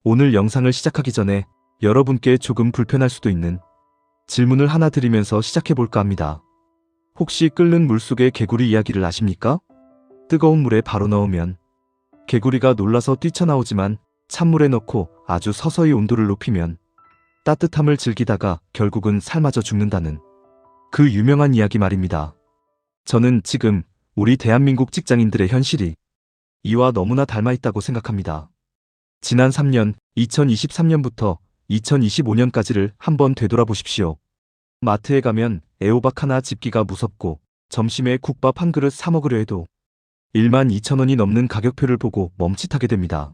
오늘 영상을 시작하기 전에 여러분께 조금 불편할 수도 있는 질문을 하나 드리면서 시작해볼까 합니다. 혹시 끓는 물속의 개구리 이야기를 아십니까? 뜨거운 물에 바로 넣으면 개구리가 놀라서 뛰쳐나오지만 찬물에 넣고 아주 서서히 온도를 높이면 따뜻함을 즐기다가 결국은 삶아져 죽는다는 그 유명한 이야기 말입니다. 저는 지금 우리 대한민국 직장인들의 현실이 이와 너무나 닮아있다고 생각합니다. 지난 3년, 2023년부터 2025년까지를 한번 되돌아보십시오. 마트에 가면 애호박 하나 집기가 무섭고 점심에 국밥 한 그릇 사 먹으려 해도 12,000원이 넘는 가격표를 보고 멈칫하게 됩니다.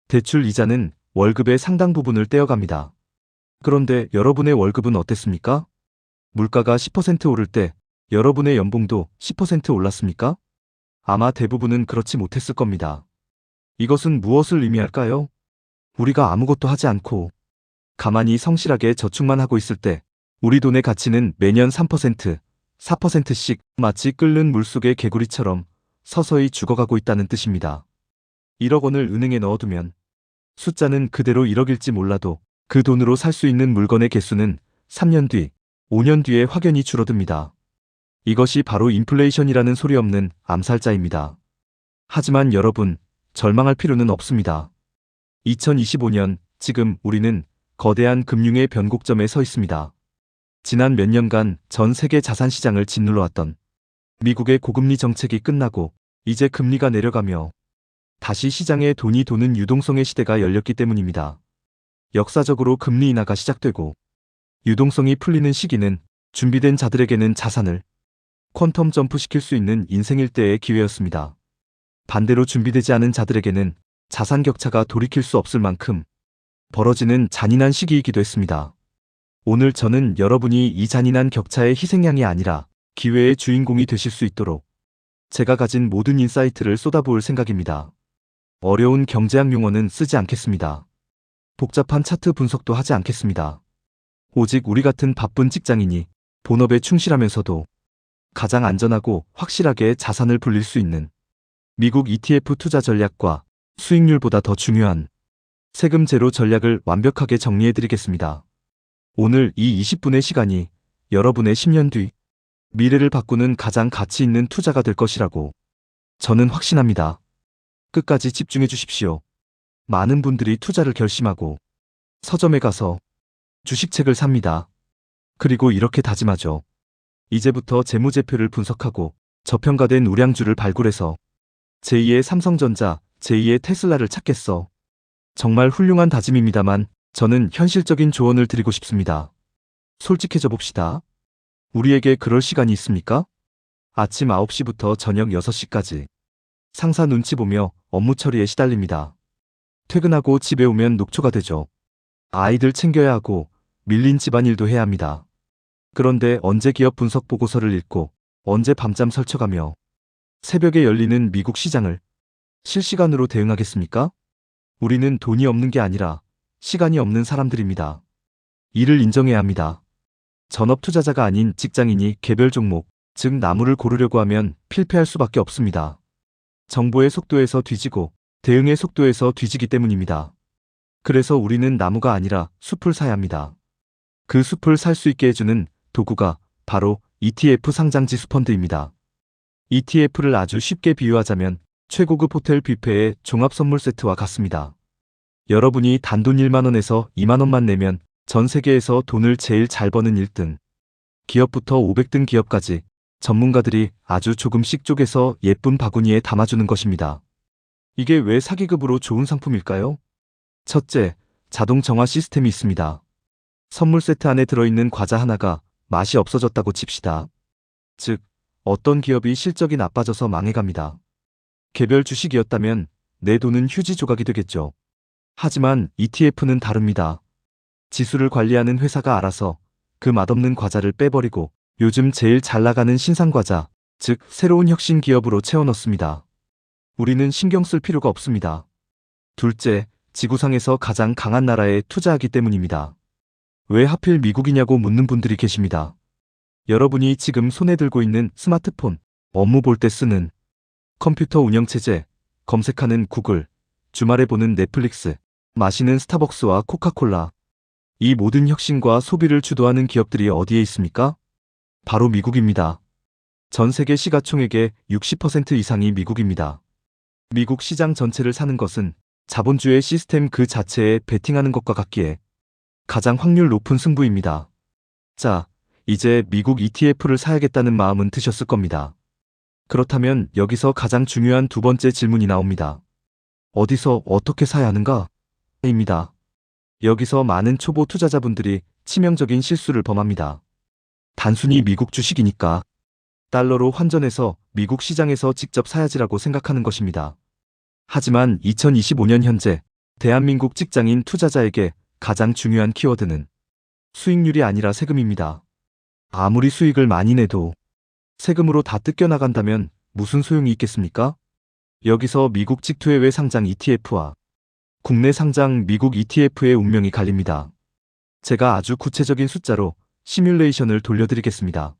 대출 이자는 월급의 상당 부분을 떼어갑니다. 그런데 여러분의 월급은 어땠습니까? 물가가 10% 오를 때 여러분의 연봉도 10% 올랐습니까? 아마 대부분은 그렇지 못했을 겁니다. 이것은 무엇을 의미할까요? 우리가 아무것도 하지 않고 가만히 성실하게 저축만 하고 있을 때 우리 돈의 가치는 매년 3%, 4%씩 마치 끓는 물속의 개구리처럼 서서히 죽어가고 있다는 뜻입니다. 1억 원을 은행에 넣어두면 숫자는 그대로 1억일지 몰라도 그 돈으로 살 수 있는 물건의 개수는 3년 뒤, 5년 뒤에 확연히 줄어듭니다. 이것이 바로 인플레이션이라는 소리 없는 암살자입니다. 하지만 여러분, 절망할 필요는 없습니다. 2025년, 지금 우리는 거대한 금융의 변곡점에 서 있습니다. 지난 몇 년간 전 세계 자산 시장을 짓눌러왔던 미국의 고금리 정책이 끝나고 이제 금리가 내려가며 다시 시장에 돈이 도는 유동성의 시대가 열렸기 때문입니다. 역사적으로 금리 인하가 시작되고 유동성이 풀리는 시기는 준비된 자들에게는 자산을 퀀텀 점프시킬 수 있는 인생 일대의 기회였습니다. 반대로 준비되지 않은 자들에게는 자산 격차가 돌이킬 수 없을 만큼 벌어지는 잔인한 시기이기도 했습니다. 오늘 저는 여러분이 이 잔인한 격차의 희생양이 아니라 기회의 주인공이 되실 수 있도록 제가 가진 모든 인사이트를 쏟아부을 생각입니다. 어려운 경제학 용어는 쓰지 않겠습니다. 복잡한 차트 분석도 하지 않겠습니다. 오직 우리 같은 바쁜 직장인이 본업에 충실하면서도 가장 안전하고 확실하게 자산을 불릴 수 있는 미국 ETF 투자 전략과 수익률보다 더 중요한 세금 제로 전략을 완벽하게 정리해드리겠습니다. 오늘 이 20분의 시간이 여러분의 10년 뒤 미래를 바꾸는 가장 가치 있는 투자가 될 것이라고 저는 확신합니다. 끝까지 집중해 주십시오. 많은 분들이 투자를 결심하고 서점에 가서 주식책을 삽니다. 그리고 이렇게 다짐하죠. 이제부터 재무제표를 분석하고 저평가된 우량주를 발굴해서 제2의 삼성전자, 제2의 테슬라를 찾겠어. 정말 훌륭한 다짐입니다만 저는 현실적인 조언을 드리고 싶습니다. 솔직해져 봅시다. 우리에게 그럴 시간이 있습니까? 아침 9시부터 저녁 6시까지 상사 눈치 보며 업무 처리에 시달립니다. 퇴근하고 집에 오면 녹초가 되죠. 아이들 챙겨야 하고 밀린 집안일도 해야 합니다. 그런데 언제 기업 분석 보고서를 읽고 언제 밤잠 설쳐가며 새벽에 열리는 미국 시장을 실시간으로 대응하겠습니까? 우리는 돈이 없는 게 아니라 시간이 없는 사람들입니다. 이를 인정해야 합니다. 전업 투자자가 아닌 직장인이 개별 종목, 즉 나무를 고르려고 하면 필패할 수밖에 없습니다. 정보의 속도에서 뒤지고 대응의 속도에서 뒤지기 때문입니다. 그래서 우리는 나무가 아니라 숲을 사야 합니다. 그 숲을 살 수 있게 해주는 도구가 바로 ETF 상장지수 펀드입니다. ETF를 아주 쉽게 비유하자면 최고급 호텔 뷔페의 종합 선물 세트와 같습니다. 여러분이 단돈 1만 원에서 2만 원만 내면 전 세계에서 돈을 제일 잘 버는 1등, 기업부터 500등 기업까지 전문가들이 아주 조금씩 쪼개서 예쁜 바구니에 담아주는 것입니다. 이게 왜 사기급으로 좋은 상품일까요? 첫째, 자동 정화 시스템이 있습니다. 선물 세트 안에 들어있는 과자 하나가 맛이 없어졌다고 칩시다. 즉, 어떤 기업이 실적이 나빠져서 망해갑니다. 개별 주식이었다면 내 돈은 휴지 조각이 되겠죠. 하지만 ETF는 다릅니다. 지수를 관리하는 회사가 알아서 그 맛없는 과자를 빼버리고 요즘 제일 잘 나가는 신상과자, 즉 새로운 혁신 기업으로 채워넣습니다. 우리는 신경 쓸 필요가 없습니다. 둘째, 지구상에서 가장 강한 나라에 투자하기 때문입니다. 왜 하필 미국이냐고 묻는 분들이 계십니다. 여러분이 지금 손에 들고 있는 스마트폰, 업무 볼 때 쓰는 컴퓨터 운영체제, 검색하는 구글, 주말에 보는 넷플릭스, 마시는 스타벅스와 코카콜라. 이 모든 혁신과 소비를 주도하는 기업들이 어디에 있습니까? 바로 미국입니다. 전 세계 시가총액의 60% 이상이 미국입니다. 미국 시장 전체를 사는 것은 자본주의 시스템 그 자체에 베팅하는 것과 같기에 가장 확률 높은 승부입니다. 자, 이제 미국 ETF를 사야겠다는 마음은 드셨을 겁니다. 그렇다면 여기서 가장 중요한 두 번째 질문이 나옵니다. 어디서 어떻게 사야 하는가? 입니다. 여기서 많은 초보 투자자분들이 치명적인 실수를 범합니다. 단순히 미국 주식이니까 달러로 환전해서 미국 시장에서 직접 사야지라고 생각하는 것입니다. 하지만 2025년 현재 대한민국 직장인 투자자에게 가장 중요한 키워드는 수익률이 아니라 세금입니다. 아무리 수익을 많이 내도 세금으로 다 뜯겨나간다면 무슨 소용이 있겠습니까? 여기서 미국 직투해외 상장 ETF와 국내 상장 미국 ETF의 운명이 갈립니다. 제가 아주 구체적인 숫자로 시뮬레이션을 돌려드리겠습니다.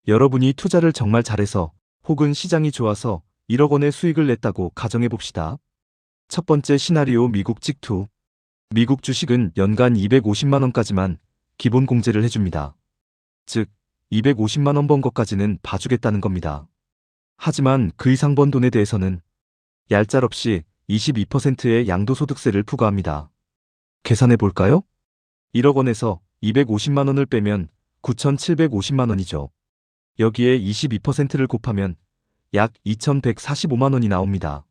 여러분이 투자를 정말 잘해서 혹은 시장이 좋아서 1억 원의 수익을 냈다고 가정해봅시다. 첫 번째 시나리오 미국 직투. 미국 주식은 연간 250만 원까지만 기본 공제를 해줍니다. 즉, 250만 원 번 것까지는 봐주겠다는 겁니다. 하지만 그 이상 번 돈에 대해서는 얄짤없이 22%의 양도소득세를 부과합니다. 계산해 볼까요? 1억 원에서 250만 원을 빼면 9,750만 원이죠. 여기에 22%를 곱하면 약 2,145만 원이 나옵니다.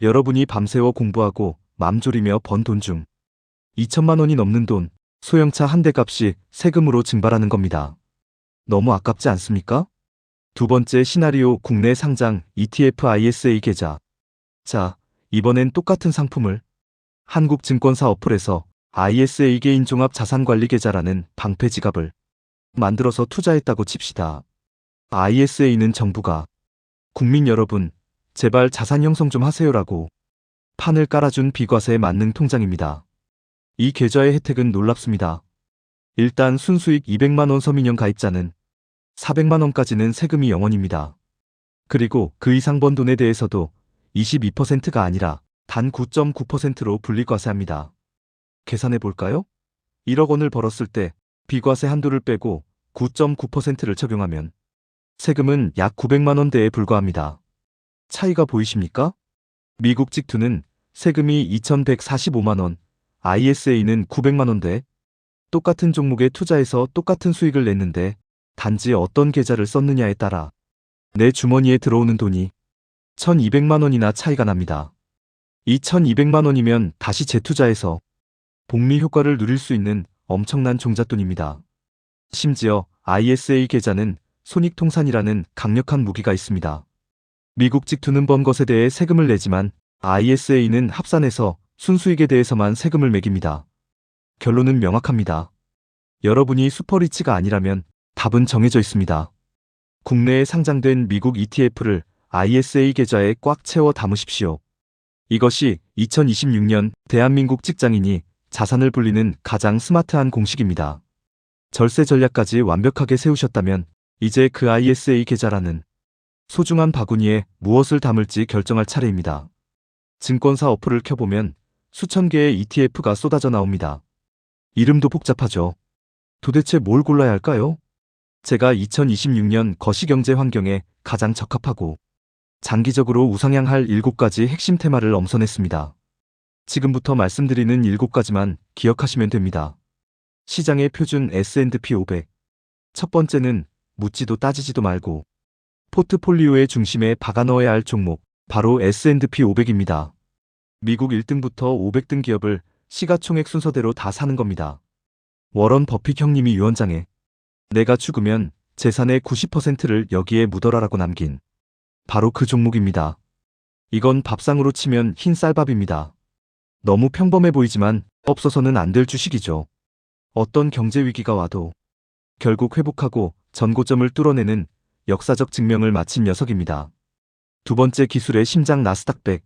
여러분이 밤새워 공부하고 맘 졸이며 번 돈 중 2천만 원이 넘는 돈, 소형차 한 대 값이 세금으로 증발하는 겁니다. 너무 아깝지 않습니까? 두 번째 시나리오 국내 상장 ETF ISA 계좌. 자, 이번엔 똑같은 상품을 한국증권사 어플에서 ISA 개인종합 자산관리 계좌라는 방패 지갑을 만들어서 투자했다고 칩시다. ISA는 정부가 국민 여러분, 제발 자산 형성 좀 하세요라고 판을 깔아준 비과세 만능 통장입니다. 이 계좌의 혜택은 놀랍습니다. 일단 순수익 200만 원 서민형 가입자는 400만 원까지는 세금이 0원입니다. 그리고 그 이상 번 돈에 대해서도 22%가 아니라 단 9.9%로 분리과세합니다. 계산해 볼까요? 1억 원을 벌었을 때 비과세 한도를 빼고 9.9%를 적용하면 세금은 약 900만 원대에 불과합니다. 차이가 보이십니까? 미국 직투는 세금이 2,145만 원, ISA는 900만 원대. 똑같은 종목에 투자해서 똑같은 수익을 냈는데 단지 어떤 계좌를 썼느냐에 따라 내 주머니에 들어오는 돈이 1,200만 원이나 차이가 납니다. 이 1,200만 원이면 다시 재투자해서 복리 효과를 누릴 수 있는 엄청난 종잣돈입니다. 심지어 ISA 계좌는 손익통산이라는 강력한 무기가 있습니다. 미국 직투는 번 것에 대해 세금을 내지만 ISA는 합산해서 순수익에 대해서만 세금을 매깁니다. 결론은 명확합니다. 여러분이 슈퍼리치가 아니라면 답은 정해져 있습니다. 국내에 상장된 미국 ETF를 ISA 계좌에 꽉 채워 담으십시오. 이것이 2026년 대한민국 직장인이 자산을 불리는 가장 스마트한 공식입니다. 절세 전략까지 완벽하게 세우셨다면 이제 그 ISA 계좌라는 소중한 바구니에 무엇을 담을지 결정할 차례입니다. 증권사 어플을 켜보면 수천 개의 ETF가 쏟아져 나옵니다. 이름도 복잡하죠. 도대체 뭘 골라야 할까요? 제가 2026년 거시경제 환경에 가장 적합하고 장기적으로 우상향할 7가지 핵심 테마를 엄선했습니다. 지금부터 말씀드리는 7가지만 기억하시면 됩니다. 시장의 표준 S&P 500. 첫 번째는 묻지도 따지지도 말고 포트폴리오의 중심에 박아 넣어야 할 종목, 바로 S&P 500입니다. 미국 1등부터 500등 기업을 시가총액 순서대로 다 사는 겁니다. 워런 버핏 형님이 유언장에 내가 죽으면 재산의 90%를 여기에 묻어라라고 남긴 바로 그 종목입니다. 이건 밥상으로 치면 흰 쌀밥입니다. 너무 평범해 보이지만 없어서는 안 될 주식이죠. 어떤 경제 위기가 와도 결국 회복하고 전고점을 뚫어내는 역사적 증명을 마친 녀석입니다. 두 번째 기술의 심장 나스닥 100.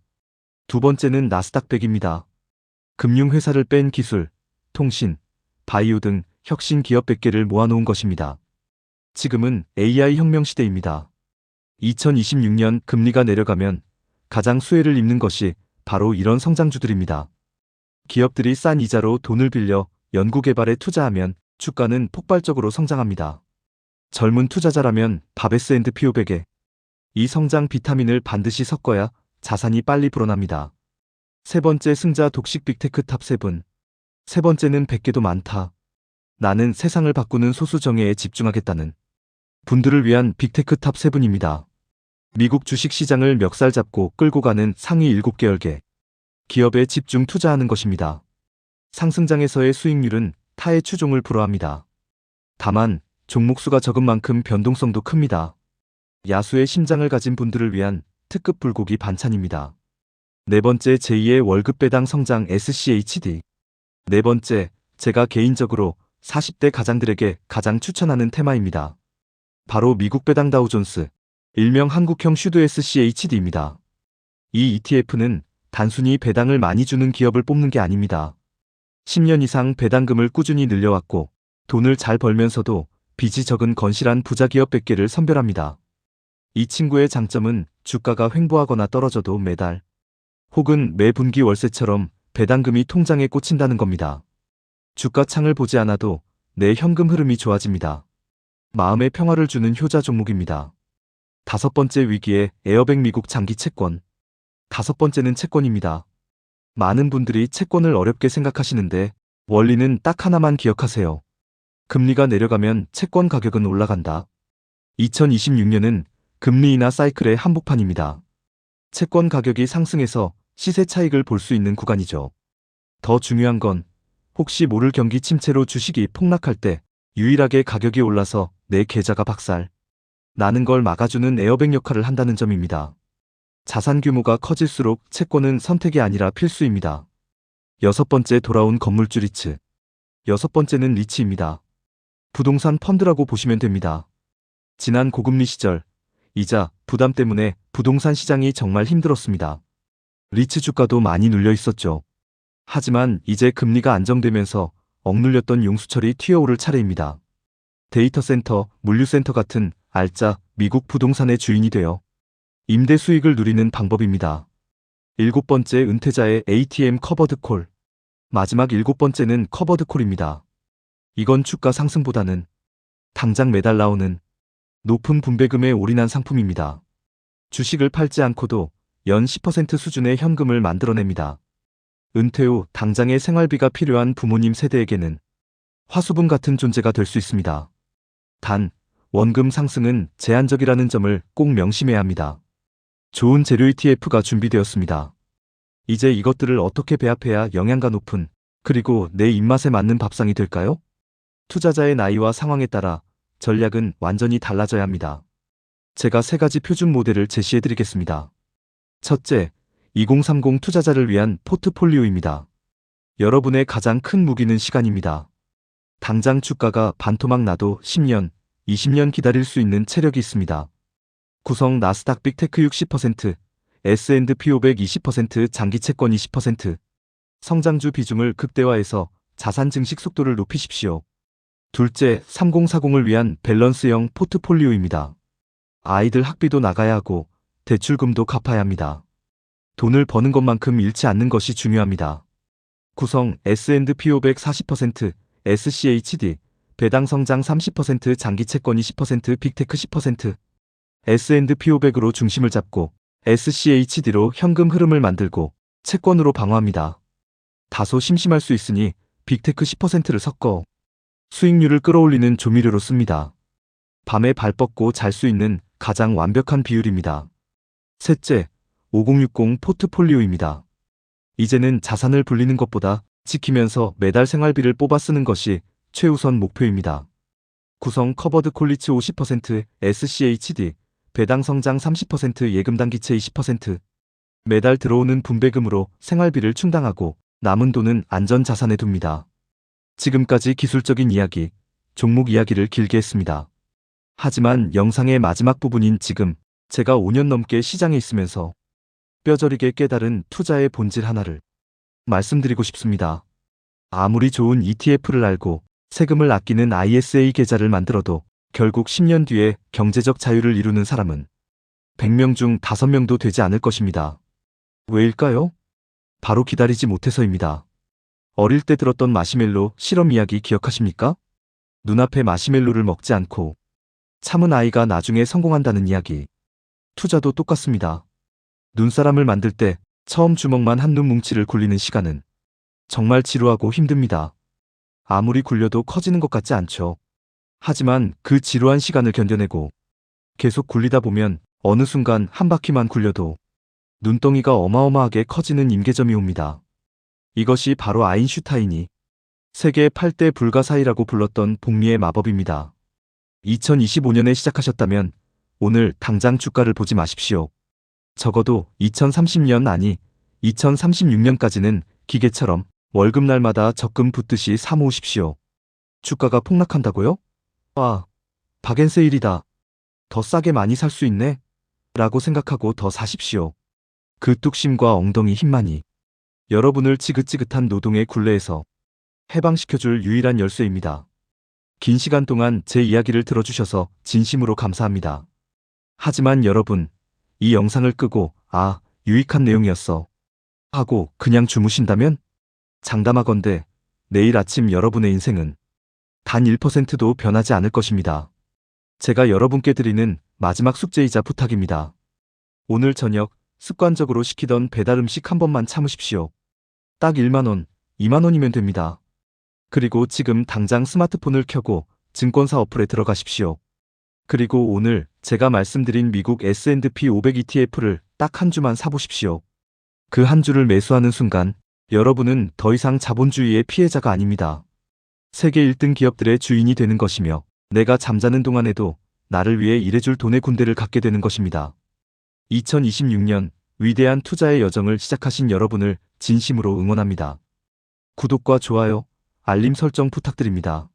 두 번째는 나스닥 100입니다. 금융회사를 뺀 기술, 통신, 바이오 등 혁신 기업 100개를 모아놓은 것입니다. 지금은 AI 혁명 시대입니다. 2026년 금리가 내려가면 가장 수혜를 입는 것이 바로 이런 성장주들입니다. 기업들이 싼 이자로 돈을 빌려 연구개발에 투자하면 주가는 폭발적으로 성장합니다. 젊은 투자자라면 바베스&피오백에 이 성장 비타민을 반드시 섞어야 자산이 빨리 불어납니다. 세 번째 승자 독식 빅테크 탑 7. 세 번째는 100개도 많다. 나는 세상을 바꾸는 소수 정예에 집중하겠다는 분들을 위한 빅테크 탑 7입니다. 미국 주식시장을 멱살 잡고 끌고 가는 상위 7개월개 기업에 집중 투자하는 것입니다. 상승장에서의 수익률은 타의 추종을 불허합니다. 다만 종목수가 적은 만큼 변동성도 큽니다. 야수의 심장을 가진 분들을 위한 특급 불고기 반찬입니다. 네 번째 제2의 월급 배당 성장 SCHD. 네 번째, 제가 개인적으로 40대 가장들에게 가장 추천하는 테마입니다. 바로 미국 배당 다우존스, 일명 한국형 슈드 SCHD입니다. 이 ETF는 단순히 배당을 많이 주는 기업을 뽑는 게 아닙니다. 10년 이상 배당금을 꾸준히 늘려왔고 돈을 잘 벌면서도 빚이 적은 건실한 부자 기업 100개를 선별합니다. 이 친구의 장점은 주가가 횡보하거나 떨어져도 매달 혹은 매 분기 월세처럼 배당금이 통장에 꽂힌다는 겁니다. 주가 창을 보지 않아도 내 현금 흐름이 좋아집니다. 마음의 평화를 주는 효자 종목입니다. 다섯 번째 위기의 에어백 미국 장기 채권. 다섯 번째는 채권입니다. 많은 분들이 채권을 어렵게 생각하시는데 원리는 딱 하나만 기억하세요. 금리가 내려가면 채권 가격은 올라간다. 2026년은 금리 인하 사이클의 한복판입니다. 채권 가격이 상승해서 시세 차익을 볼 수 있는 구간이죠. 더 중요한 건 혹시 모를 경기 침체로 주식이 폭락할 때 유일하게 가격이 올라서 내 계좌가 박살 나는 걸 막아주는 에어백 역할을 한다는 점입니다. 자산 규모가 커질수록 채권은 선택이 아니라 필수입니다. 여섯 번째 돌아온 건물주 리츠. 여섯 번째는 리츠입니다. 부동산 펀드라고 보시면 됩니다. 지난 고금리 시절 이자 부담 때문에 부동산 시장이 정말 힘들었습니다. 리츠 주가도 많이 눌려 있었죠. 하지만 이제 금리가 안정되면서 억눌렸던 용수철이 튀어오를 차례입니다. 데이터 센터, 물류센터 같은 알짜 미국 부동산의 주인이 되어 임대 수익을 누리는 방법입니다. 일곱 번째 은퇴자의 ATM 커버드 콜. 마지막 일곱 번째는 커버드 콜입니다. 이건 주가 상승보다는 당장 매달 나오는 높은 분배금에 올인한 상품입니다. 주식을 팔지 않고도 연 10% 수준의 현금을 만들어냅니다. 은퇴 후 당장의 생활비가 필요한 부모님 세대에게는 화수분 같은 존재가 될 수 있습니다. 단, 원금 상승은 제한적이라는 점을 꼭 명심해야 합니다. 좋은 재료 ETF가 준비되었습니다. 이제 이것들을 어떻게 배합해야 영양가 높은 그리고 내 입맛에 맞는 밥상이 될까요? 투자자의 나이와 상황에 따라 전략은 완전히 달라져야 합니다. 제가 세 가지 표준 모델을 제시해드리겠습니다. 첫째, 2030 투자자를 위한 포트폴리오입니다. 여러분의 가장 큰 무기는 시간입니다. 당장 주가가 반토막 나도 10년, 20년 기다릴 수 있는 체력이 있습니다. 구성 나스닥 빅테크 60%, S&P 500 20%, 장기채권 20%, 성장주 비중을 극대화해서 자산 증식 속도를 높이십시오. 둘째, 3040을 위한 밸런스형 포트폴리오입니다. 아이들 학비도 나가야 하고 대출금도 갚아야 합니다. 돈을 버는 것만큼 잃지 않는 것이 중요합니다. 구성 S&P 500 40%, SCHD, 배당 성장 30%, 장기채권 20%, 빅테크 10%, S&P 500으로 중심을 잡고 SCHD로 현금 흐름을 만들고 채권으로 방어합니다. 다소 심심할 수 있으니 빅테크 10%를 섞어 수익률을 끌어올리는 조미료로 씁니다. 밤에 발 뻗고 잘 수 있는 가장 완벽한 비율입니다. 셋째, 5060 포트폴리오입니다. 이제는 자산을 불리는 것보다 지키면서 매달 생활비를 뽑아 쓰는 것이 최우선 목표입니다. 구성 커버드 콜리츠 50%, SCHD, 배당 성장 30%, 예금단기채 20%, 매달 들어오는 분배금으로 생활비를 충당하고 남은 돈은 안전자산에 둡니다. 지금까지 기술적인 이야기, 종목 이야기를 길게 했습니다. 하지만 영상의 마지막 부분인 지금 제가 5년 넘게 시장에 있으면서 뼈저리게 깨달은 투자의 본질 하나를 말씀드리고 싶습니다. 아무리 좋은 ETF를 알고 세금을 아끼는 ISA 계좌를 만들어도 결국 10년 뒤에 경제적 자유를 이루는 사람은 100명 중 5명도 되지 않을 것입니다. 왜일까요? 바로 기다리지 못해서입니다. 어릴 때 들었던 마시멜로 실험 이야기 기억하십니까? 눈앞에 마시멜로를 먹지 않고 참은 아이가 나중에 성공한다는 이야기. 투자도 똑같습니다. 눈사람을 만들 때 처음 주먹만 한 눈 뭉치를 굴리는 시간은 정말 지루하고 힘듭니다. 아무리 굴려도 커지는 것 같지 않죠. 하지만 그 지루한 시간을 견뎌내고 계속 굴리다 보면 어느 순간 한 바퀴만 굴려도 눈덩이가 어마어마하게 커지는 임계점이 옵니다. 이것이 바로 아인슈타인이 세계 8대 불가사의라고 불렀던 복리의 마법입니다. 2025년에 시작하셨다면 오늘 당장 주가를 보지 마십시오. 적어도 2030년 아니 2036년까지는 기계처럼 월급날마다 적금 붙듯이 사모으십시오. 주가가 폭락한다고요? 아, 박앤세일이다. 더 싸게 많이 살 수 있네. 라고 생각하고 더 사십시오. 그 뚝심과 엉덩이 힘만이 여러분을 지긋지긋한 노동의 굴레에서 해방시켜줄 유일한 열쇠입니다. 긴 시간 동안 제 이야기를 들어주셔서 진심으로 감사합니다. 하지만 여러분, 이 영상을 끄고 유익한 내용이었어 하고 그냥 주무신다면 장담하건대 내일 아침 여러분의 인생은 단 1%도 변하지 않을 것입니다. 제가 여러분께 드리는 마지막 숙제이자 부탁입니다. 오늘 저녁 습관적으로 시키던 배달 음식 한 번만 참으십시오. 딱 1만원, 2만원이면 됩니다. 그리고 지금 당장 스마트폰을 켜고 증권사 어플에 들어가십시오. 그리고 오늘 제가 말씀드린 미국 S&P 500 ETF를 딱 한 주만 사보십시오. 그 한 주를 매수하는 순간 여러분은 더 이상 자본주의의 피해자가 아닙니다. 세계 1등 기업들의 주인이 되는 것이며 내가 잠자는 동안에도 나를 위해 일해줄 돈의 군대를 갖게 되는 것입니다. 2026년 위대한 투자의 여정을 시작하신 여러분을 진심으로 응원합니다. 구독과 좋아요, 알림 설정 부탁드립니다.